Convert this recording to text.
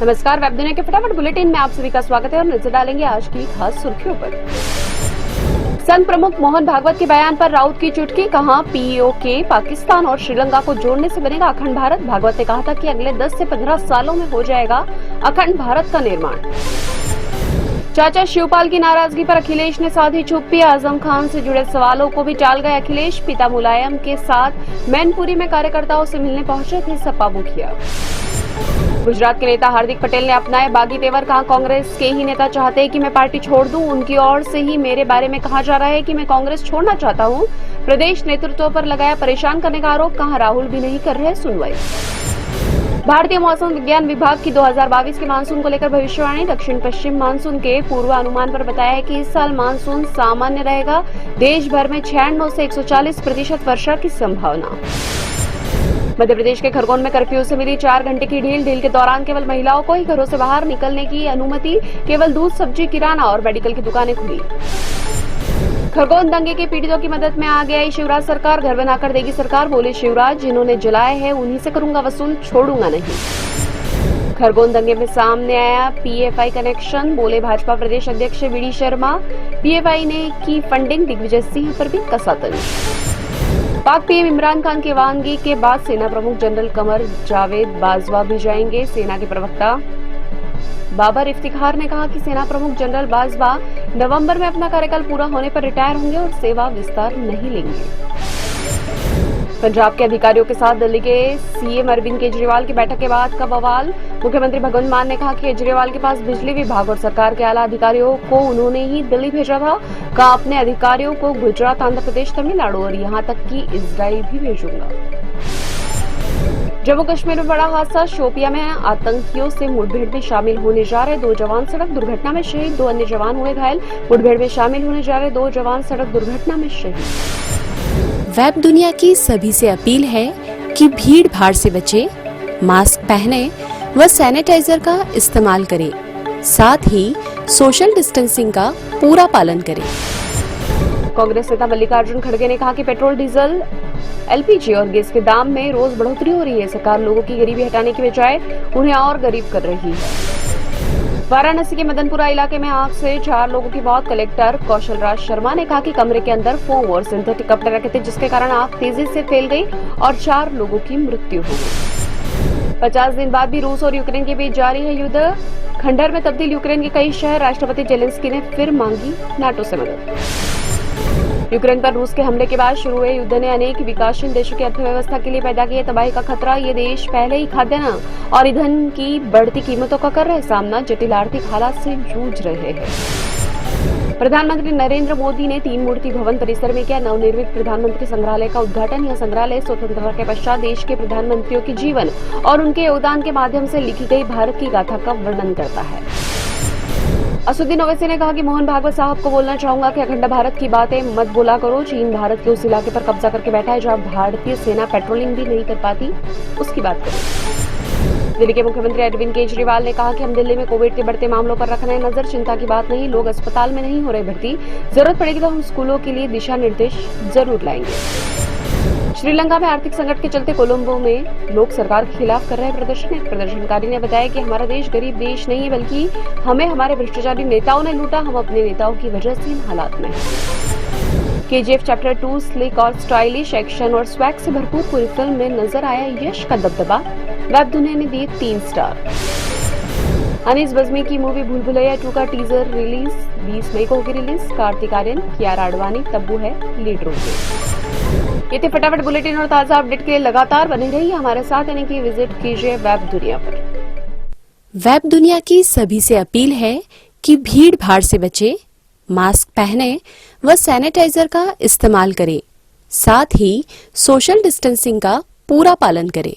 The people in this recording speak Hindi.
नमस्कार, वेब दुनिया के फटाफट बुलेटिन में आप सभी का स्वागत है और नजर डालेंगे आज की खास सुर्खियों पर। संघ प्रमुख मोहन भागवत के बयान पर राउत की चुटकी, कहा पीओके पाकिस्तान और श्रीलंका को जोड़ने से बनेगा अखंड भारत। भागवत ने कहा था कि अगले 10 से 15 सालों में हो जाएगा अखंड भारत का निर्माण। चाचा शिवपाल की नाराजगी पर अखिलेश ने साधी चुप्पी, आजम खान से जुड़े सवालों को भी टाल गए अखिलेश। पिता मुलायम के साथ मैनपुरी में कार्यकर्ताओं से मिलने पहुंचे थे सपा मुखिया। गुजरात के नेता हार्दिक पटेल ने अपनाए बागी तेवर, कहा कांग्रेस के ही नेता चाहते हैं कि मैं पार्टी छोड़ दूं, उनकी ओर से ही मेरे बारे में कहा जा रहा है कि मैं कांग्रेस छोड़ना चाहता हूं। प्रदेश नेतृत्व पर लगाया परेशान करने का आरोप, कहा राहुल भी नहीं कर रहे सुनवाई। भारतीय मौसम विज्ञान विभाग की 2022 के मानसून को लेकर भविष्यवाणी, दक्षिण पश्चिम मानसून के पूर्वानुमान पर बताया है कि इस साल मानसून सामान्य रहेगा। देश भर में 96 से 140% वर्षा की संभावना। मध्य प्रदेश के खरगोन में कर्फ्यू से मिली 4 घंटे की ढील के दौरान केवल महिलाओं को ही घरों से बाहर निकलने की अनुमति, केवल दूध, सब्जी, किराना और मेडिकल की दुकानें खुली। खरगोन दंगे के पीड़ितों की मदद में आ गई शिवराज सरकार, घर बनाकर देगी सरकार, बोले शिवराज, जिन्होंने जलाए हैं उन्हीं से करूंगा वसूल, छोड़ूंगा नहीं। खरगोन दंगे में सामने आया पीएफआई कनेक्शन, बोले भाजपा प्रदेश अध्यक्ष वीडी शर्मा, पीएफआई ने की फंडिंग, दिग्विजय सिंह पर भी कसा तंज। पाक पीएम इमरान खान की रवानगी के बाद सेना प्रमुख जनरल कमर जावेद बाजवा भी जाएंगे। सेना के प्रवक्ता बाबर इफ्तिखार ने कहा कि सेना प्रमुख जनरल बाजवा नवंबर में अपना कार्यकाल पूरा होने पर रिटायर होंगे और सेवा विस्तार नहीं लेंगे। पंजाब के अधिकारियों के साथ दिल्ली के सीएम अरविंद केजरीवाल की बैठक के बाद का बवाल, मुख्यमंत्री भगवंत मान ने कहा कि केजरीवाल के पास बिजली विभाग और सरकार के आला अधिकारियों को उन्होंने ही दिल्ली भेजा था, कहा अपने अधिकारियों को गुजरात, आंध्र प्रदेश, तमिलनाडु और यहां तक कि इजराइल भी भेजूंगा। जम्मू कश्मीर में बड़ा हादसा, शोपिया में आतंकियों से मुठभेड़ में शामिल होने जा रहे 2 जवान सड़क दुर्घटना में शहीद, 2 अन्य जवान हुए घायल। मुठभेड़ में शामिल होने जा रहे 2 जवान सड़क दुर्घटना में शहीद। वेब दुनिया की सभी से अपील है कि भीड़ भाड़ से बचे, मास्क पहने व सैनिटाइजर का इस्तेमाल करें, साथ ही सोशल डिस्टेंसिंग का पूरा पालन करें। कांग्रेस नेता मल्लिकार्जुन खड़गे ने कहा कि पेट्रोल, डीजल, एलपीजी और गैस के दाम में रोज बढ़ोतरी हो रही है। सरकार लोगों की गरीबी हटाने की बजाय उन्हें और गरीब कर रही है। वाराणसी के मदनपुरा इलाके में आग से 4 लोगों की मौत, कलेक्टर कौशल राज शर्मा ने कहा कि कमरे के अंदर फोम और सिंथेटिक कपड़े रखे थे, जिसके कारण आग तेजी से फैल गई और 4 लोगों की मृत्यु हो गई। 50 दिन बाद भी रूस और यूक्रेन के बीच जारी है युद्ध, खंडहर में तब्दील यूक्रेन के कई शहर, राष्ट्रपति जेलेंस्की ने फिर मांगी नाटो से मदद। यूक्रेन पर रूस के हमले के बाद शुरू हुए युद्ध ने अनेक विकासशील देशों की अर्थव्यवस्था के लिए पैदा किया तबाही का खतरा। ये देश पहले ही खाद्यान्न और ईंधन की बढ़ती कीमतों का कर रहे सामना, जटिल आर्थिक हालात से जूझ रहे हैं। प्रधानमंत्री नरेंद्र मोदी ने 3 मूर्ति भवन परिसर में किया नवनिर्मित प्रधानमंत्री संग्रहालय का उद्घाटन। यह संग्रहालय स्वतंत्रता के पश्चात देश के प्रधानमंत्रियों के जीवन और उनके योगदान के माध्यम से लिखी गई भारत की गाथा का वर्णन करता है। असुद्दीन ओवैसी ने कहा कि मोहन भागवत साहब को बोलना चाहूंगा कि अखंड भारत की बातें मत बोला करो। चीन भारत के उस इलाके पर कब्जा करके बैठा है जहां भारतीय सेना पेट्रोलिंग भी नहीं कर पाती, उसकी बात करो। दिल्ली के मुख्यमंत्री अरविंद केजरीवाल ने कहा कि हम दिल्ली में कोविड के बढ़ते मामलों पर रख रहे हैं नजर, चिंता की बात नहीं, लोग अस्पताल में नहीं हो रहे भर्ती, जरूरत पड़ेगी तो हम स्कूलों के लिए दिशा निर्देश जरूर लाएंगे। श्रीलंका में आर्थिक संकट के चलते कोलंबो में लोग सरकार के खिलाफ कर रहे प्रदर्शन। एक प्रदर्शनकारी ने बताया कि हमारा देश गरीब देश नहीं है, बल्कि हमें हमारे भ्रष्टाचारी नेताओं ने लूटा, हम अपने नेताओं की वजह से इन हालात में हैं। केजीएफ चैप्टर 2 स्लिक और स्टाइलिश, एक्शन और स्वैग से भरपूर पूरी फिल्म में नजर आया यश का दबदबा। वेब दुनिया ने दिए 3 स्टार। अनीस बज़मी की मूवी भूल भुलैया 2 का टीजर रिलीज 20 मई को होगी रिलीज। कार्तिक आर्यन, कियारा आडवाणी, तब्बू है लीड रोल में। ये थे फटाफट बुलेटिन और ताजा अपडेट के लिए लगातार बने रहिए हमारे साथ, यानी कि विजिट कीजिए वेब दुनिया पर। वेब दुनिया की सभी से अपील है कि भीड़ भाड़ से बचे, मास्क पहने व सैनिटाइजर का इस्तेमाल करें, साथ ही सोशल डिस्टेंसिंग का पूरा पालन करें।